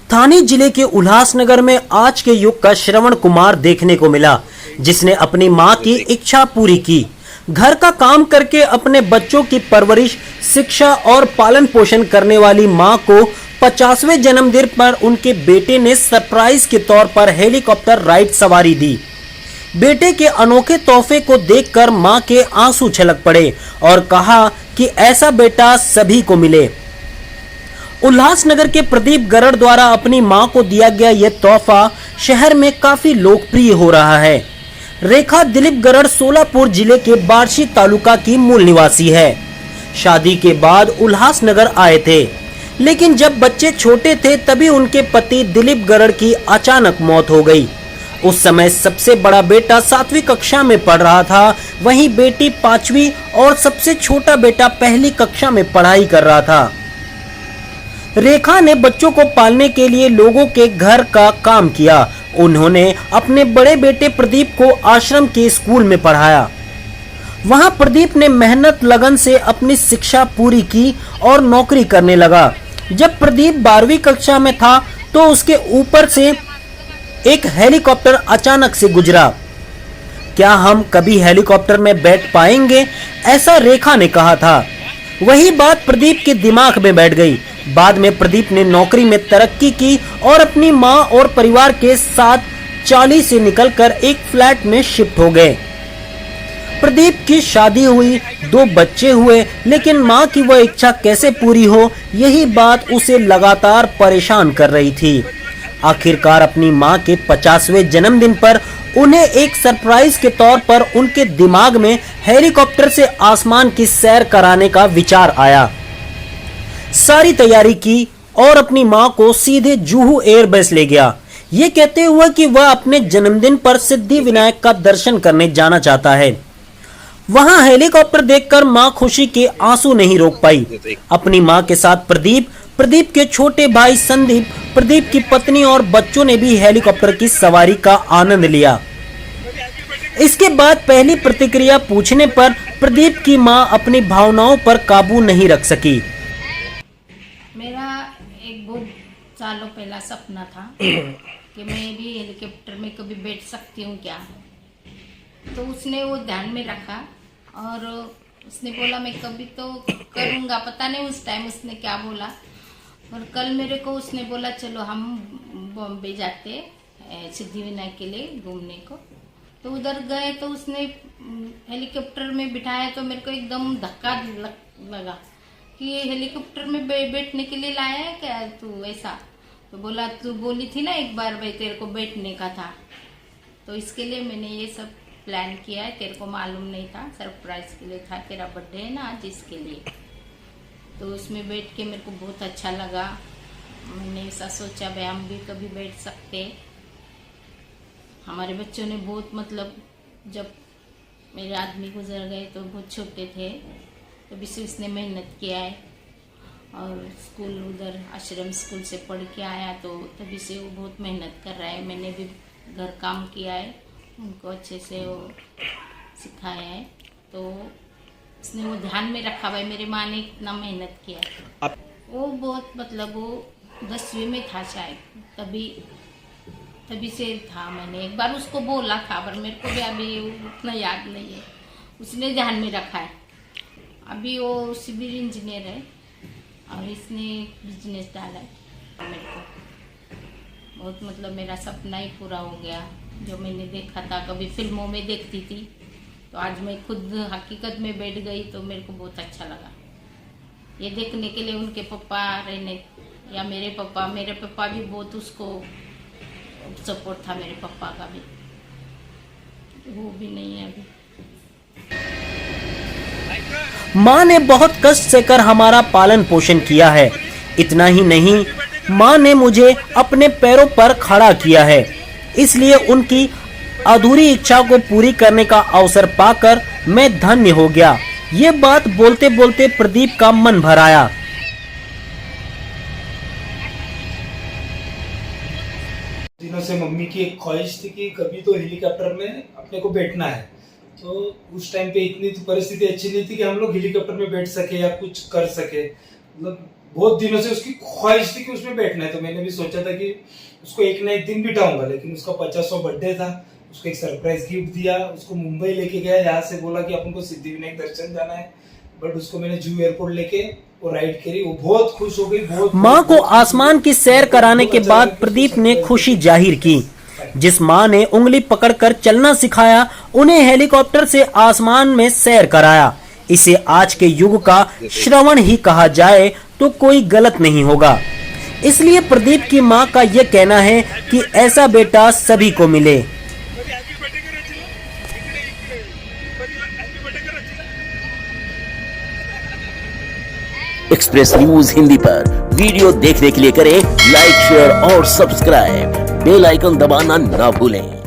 थाने जिले के उल्लासनगर में आज के युग का श्रवण कुमार देखने को मिला, जिसने अपनी मां की इच्छा पूरी की। घर का काम करके अपने बच्चों की परवरिश, शिक्षा और पालन पोषण करने वाली मां को 50वें जन्मदिन पर उनके बेटे ने सरप्राइज के तौर पर हेलीकॉप्टर राइड सवारी दी। बेटे के अनोखे तोहफे को देखकर मां के आंसू छलक पड़े और कहा कि ऐसा बेटा सभी को मिले। उल्लासनगर के प्रदीप गरड़ द्वारा अपनी मां को दिया गया यह तोहफा शहर में काफी लोकप्रिय हो रहा है। रेखा दिलीप गरड़ सोलापुर जिले के बार्शी तालुका की मूल निवासी है। शादी के बाद उल्लासनगर आए थे, लेकिन जब बच्चे छोटे थे तभी उनके पति दिलीप गरड़ की अचानक मौत हो गई। उस समय सबसे बड़ा बेटा 7वीं कक्षा में पढ़ रहा था, वहीं बेटी 5वीं और सबसे छोटा बेटा पहली कक्षा में पढ़ाई कर रहा था। रेखा ने बच्चों को पालने के लिए लोगों के घर का काम किया। उन्होंने अपने बड़े बेटे प्रदीप को आश्रम के स्कूल में पढ़ाया। वहां प्रदीप ने मेहनत लगन से अपनी शिक्षा पूरी की और नौकरी करने लगा। जब प्रदीप 12वीं कक्षा में था तो उसके ऊपर से एक हेलीकॉप्टर अचानक से गुजरा। क्या हम कभी हेलीकॉप्टर में बैठ पाएंगे, ऐसा रेखा ने कहा था। वही बात प्रदीप के दिमाग में बैठ गई। बाद में प्रदीप ने नौकरी में तरक्की की और अपनी मां और परिवार के साथ चाली से निकलकर एक फ्लैट में शिफ्ट हो गए। प्रदीप की शादी हुई, 2 बच्चे हुए, लेकिन मां की वह इच्छा कैसे पूरी हो, यही बात उसे लगातार परेशान कर रही थी। आखिरकार अपनी मां के 50वें जन्मदिन पर उन्हें एक सरप्राइज के तौर पर उनके दिमाग में हेलीकॉप्टर से आसमान की सैर कराने का विचार आया। सारी तैयारी की और अपनी मां को सीधे जुहू एयरबेस ले गया, ये कहते हुए कि वह अपने जन्मदिन पर सिद्धि विनायक का दर्शन करने जाना चाहता है। वहां हेलीकॉप्टर देखकर मां खुशी के आंसू नहीं रोक पाई। अपनी मां के साथ प्रदीप के छोटे भाई संदीप, प्रदीप की पत्नी और बच्चों ने भी हेलीकॉप्टर की सवारी का आनंद लिया। इसके बाद पहली प्रतिक्रिया पूछने पर प्रदीप की मां अपनी भावनाओं पर काबू नहीं रख सकी। मेरा एक बहुत सालों पहला सपना था कि मैं भी हेलीकॉप्टर में कभी बैठ सकती हूँ क्या। तो उसने वो ध्यान में रखा और उसने बोला मैं कभी तो करूँगा। पता नहीं उस टाइम उसने क्या बोला। और कल मेरे को उसने बोला चलो हम बॉम्बे जाते सिद्धि विनायक के लिए घूमने को। तो उधर गए तो उसने हेलीकॉप्टर में बिठाया तो मेरे को एकदम धक्का लगा कि ये हेलीकॉप्टर में बैठने के लिए लाया है क्या तू, ऐसा। तो बोला तू बोली थी ना एक बार भाई तेरे को बैठने का था, तो इसके लिए मैंने ये सब प्लान किया है। तेरे को मालूम नहीं था, सरप्राइज के लिए था, तेरा बर्थडे है ना आज, इसके लिए। तो उसमें बैठ के मेरे को बहुत अच्छा लगा। मैंने ऐसा सोचा भाई हम भी कभी बैठ सकते। हमारे बच्चों ने बहुत जब मेरे आदमी गुजर गए तो बहुत छोटे थे, तभी से उसने मेहनत किया है। और स्कूल उधर आश्रम स्कूल से पढ़ के आया तो तभी से वो बहुत मेहनत कर रहा है। मैंने भी घर काम किया है, उनको अच्छे से वो सिखाया है। तो उसने वो ध्यान में रखा भाई मेरी माँ ने इतना मेहनत किया है। वो बहुत वो 10वीं में था शायद, तभी से था। मैंने एक बार उसको बोला था पर मेरे को भी अभी उतना याद नहीं है। उसने ध्यान में रखा है। अभी वो सिविल इंजीनियर है और इसने बिजनेस डाला है। मेरे को बहुत मेरा सपना ही पूरा हो गया। जो मैंने देखा था, कभी फिल्मों में देखती थी, तो आज मैं खुद हकीकत में बैठ गई तो मेरे को बहुत अच्छा लगा। ये देखने के लिए उनके पापा रहने या मेरे पापा भी बहुत उसको सपोर्ट था। मेरे पापा का भी, वो भी नहीं है अभी। माँ ने बहुत कष्ट से कर हमारा पालन पोषण किया है। इतना ही नहीं, माँ ने मुझे अपने पैरों पर खड़ा किया है, इसलिए उनकी अधूरी इच्छा को पूरी करने का अवसर पाकर मैं धन्य हो गया। ये बात बोलते बोलते प्रदीप का मन भर आया। दिनों से मम्मी की एक ख्वाहिश थी कि कभी तो हेलीकॉप्टर में अपने को बैठना है। तो उस टाइम पे इतनी तो परिस्थिति अच्छी नहीं थी कि हम लोग हेलीकॉप्टर में बैठ सके या कुछ कर सके। बहुत दिनों से उसकी ख्वाहिश थी कि उसमें बैठना है। तो मैंने भी सोचा था कि उसको एक ना एक दिन बिठाऊंगा, लेकिन उसका 50वां बर्थडे था, उसको एक सरप्राइज गिफ्ट दिया, उसको मुंबई लेके गया, यहाँ से बोला कि अपन को सिद्धिविनायक दर्शन जाना है, बट उसको मैंने जू एयरपोर्ट लेके वो राइड करी, वो बहुत खुश हो गई। बहुत मां को आसमान की सैर कराने के बाद प्रदीप ने खुशी जाहिर की। जिस मां ने उंगली पकड़कर चलना सिखाया, उन्हें हेलीकॉप्टर से आसमान में सैर कराया। इसे आज के युग का श्रवण ही कहा जाए तो कोई गलत नहीं होगा। इसलिए प्रदीप की मां का यह कहना है कि ऐसा बेटा सभी को मिले। एक्सप्रेस न्यूज हिंदी पर वीडियो देखने के लिए करें लाइक, शेयर और सब्सक्राइब। बेल आइकन दबाना ना भूलें।